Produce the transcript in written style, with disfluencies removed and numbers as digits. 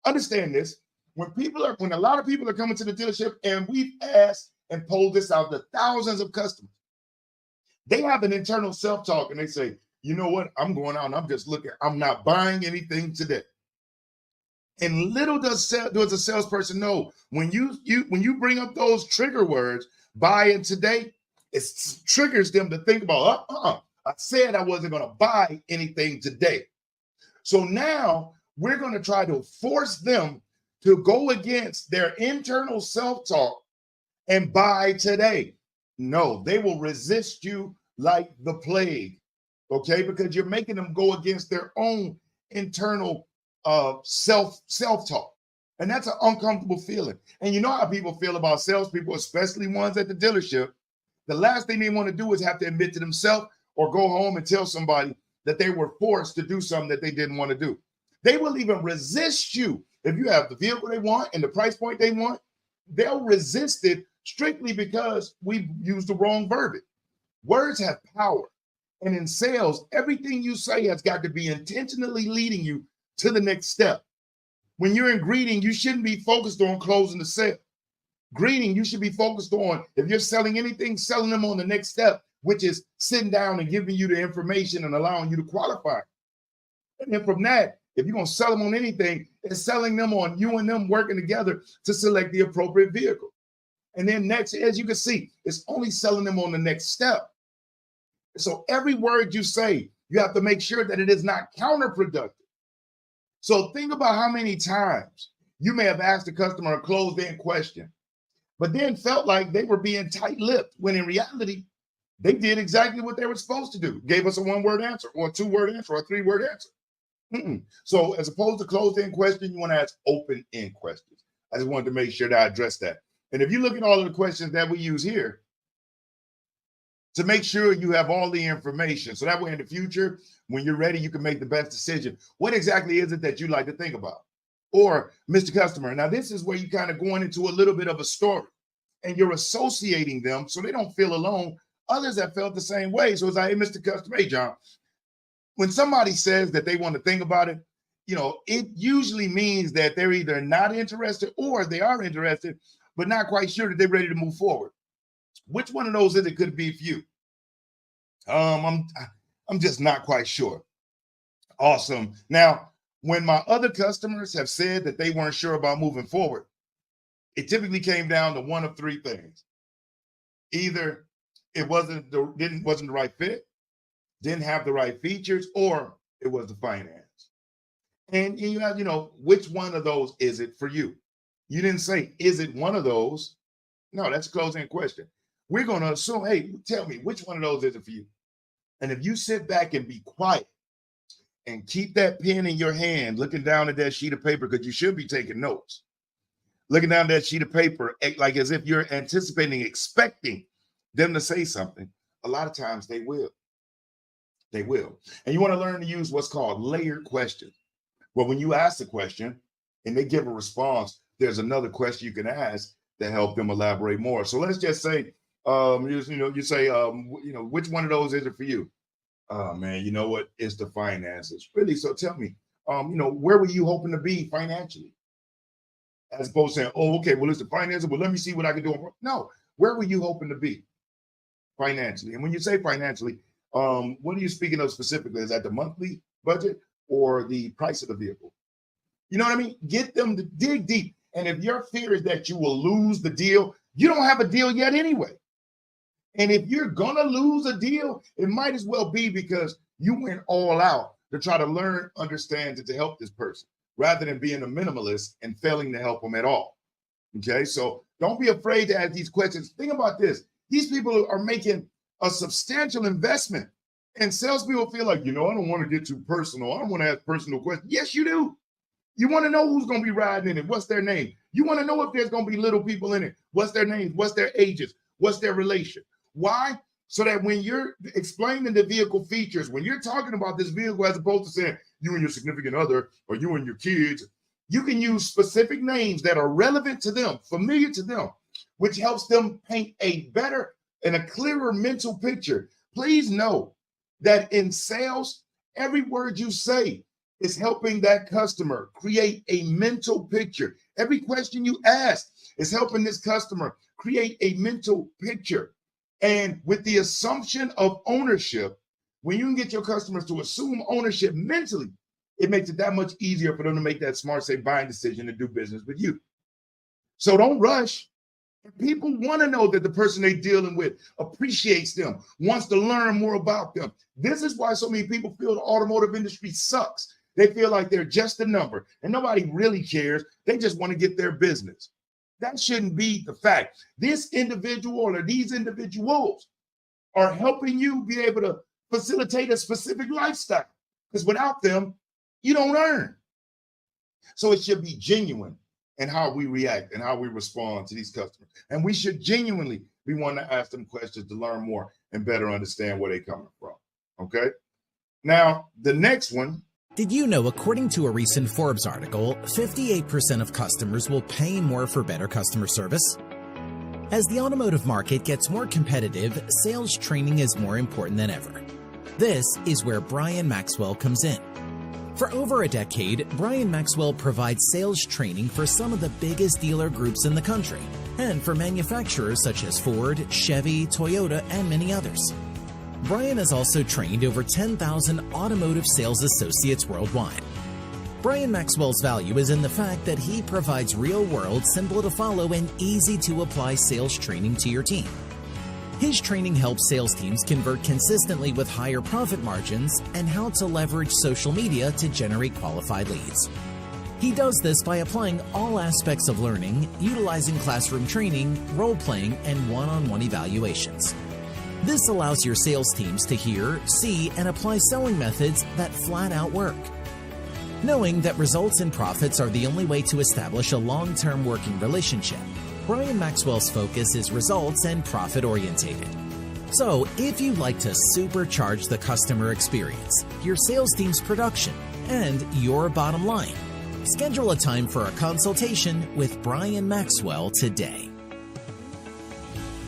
understand this. When a lot of people are coming to the dealership, and we've asked and polled this out to thousands of customers, they have an internal self-talk and they say, you know what? I'm going out and I'm just looking. I'm not buying anything today. And little does a salesperson know, when you bring up those trigger words, buy in today, it triggers them to think about, I said I wasn't going to buy anything today. So now we're going to try to force them to go against their internal self-talk and buy today. No, they will resist you like the plague, okay? Because you're making them go against their own internal self-talk. And that's an uncomfortable feeling. And you know how people feel about salespeople, especially ones at the dealership. The last thing they want to do is have to admit to themselves or go home and tell somebody that they were forced to do something that they didn't want to do. They will even resist you. If you have the vehicle they want and the price point they want, they'll resist it strictly because we used the wrong verbiage. Words have power. And in sales, everything you say has got to be intentionally leading you to the next step. When you're in greeting, you shouldn't be focused on closing the sale. Greeting, you should be focused on, if you're selling anything, selling them on the next step, which is sitting down and giving you the information and allowing you to qualify. And then from that, if you're going to sell them on anything, it's selling them on you and them working together to select the appropriate vehicle. And then next, as you can see, it's only selling them on the next step. So every word you say, you have to make sure that it is not counterproductive. So think about how many times you may have asked a customer a closed-end question, but then felt like they were being tight-lipped, when in reality, they did exactly what they were supposed to do. Gave us a one-word answer or a two-word answer or a three-word answer. So as opposed to closed-end question, you want to ask open-end questions. I just wanted to make sure that I addressed that. And if you look at all of the questions that we use here, to make sure you have all the information, so that way in the future, when you're ready, you can make the best decision. What exactly is it that you like to think about? Or, Mr. Customer, now this is where you kind of going into a little bit of a story, and you're associating them so they don't feel alone. Others have felt the same way. So it's like, hey, Mr. Customer, hey, John, when somebody says that they want to think about it, it usually means that they're either not interested or they are interested, but not quite sure that they're ready to move forward. Which one of those is it could be for you? I'm just not quite sure. Awesome. Now, when my other customers have said that they weren't sure about moving forward, it typically came down to one of three things. Either it wasn't the right fit, didn't have the right features, or it was the finance. And you have, which one of those is it for you? You didn't say, is it one of those? No, that's a closing question. We're going to assume, hey, tell me, which one of those is it for you? And if you sit back and be quiet and keep that pen in your hand, looking down at that sheet of paper, because you should be taking notes, looking down at that sheet of paper, like as if you're anticipating, expecting them to say something, a lot of times they will. They will. And you want to learn to use what's called layered questions. Well, when you ask the question and they give a response, there's another question you can ask to help them elaborate more. So let's just say, you say, which one of those is it for you? Oh man, you know what? It's the finances. Really? So tell me, where were you hoping to be financially? As opposed to saying, oh, okay, well, it's the finances. Well, let me see what I can do. No, where were you hoping to be financially? And when you say financially, what are you speaking of specifically? Is that the monthly budget or the price of the vehicle? You know what I mean? Get them to dig deep. And if your fear is that you will lose the deal, you don't have a deal yet anyway. And if you're going to lose a deal, it might as well be because you went all out to try to learn, understand, and to help this person, rather than being a minimalist and failing to help them at all. Okay, so don't be afraid to ask these questions. Think about this. These people are making a substantial investment, and salespeople feel like, I don't want to get too personal. I don't want to ask personal questions. Yes, you do. You want to know who's going to be riding in it. What's their name? You want to know if there's going to be little people in it. What's their names? What's their ages? What's their relation? Why? So that when you're explaining the vehicle features, when you're talking about this vehicle, as opposed to saying you and your significant other or you and your kids, you can use specific names that are relevant to them, familiar to them, which helps them paint a better and a clearer mental picture. Please know that in sales, every word you say is helping that customer create a mental picture. Every question you ask is helping this customer create a mental picture. And with the assumption of ownership, when you can get your customers to assume ownership mentally, it makes it that much easier for them to make that smart, safe buying decision to do business with you. So don't rush. People want to know that the person they're dealing with appreciates them, wants to learn more about them. This is why so many people feel the automotive industry sucks. They feel like they're just a number and nobody really cares. They just want to get their business. That shouldn't be the fact. This individual or these individuals are helping you be able to facilitate a specific lifestyle, because without them, you don't earn. So it should be genuine in how we react and how we respond to these customers. And we should genuinely be wanting to ask them questions to learn more and better understand where they're coming from. Okay. Now, the next one. Did you know, according to a recent Forbes article, 58% of customers will pay more for better customer service? As the automotive market gets more competitive, sales training is more important than ever. This is where Brian Maxwell comes in. For over a decade, Brian Maxwell provides sales training for some of the biggest dealer groups in the country, and for manufacturers such as Ford, Chevy, Toyota, and many others. Brian has also trained over 10,000 automotive sales associates worldwide. Brian Maxwell's value is in the fact that he provides real-world, simple-to-follow, and easy-to-apply sales training to your team. His training helps sales teams convert consistently with higher profit margins and how to leverage social media to generate qualified leads. He does this by applying all aspects of learning, utilizing classroom training, role-playing, and one-on-one evaluations. This allows your sales teams to hear, see, and apply selling methods that flat out work. Knowing that results and profits are the only way to establish a long-term working relationship, Brian Maxwell's focus is results and profit orientated. So, if you'd like to supercharge the customer experience, your sales team's production, and your bottom line, schedule a time for a consultation with Brian Maxwell today.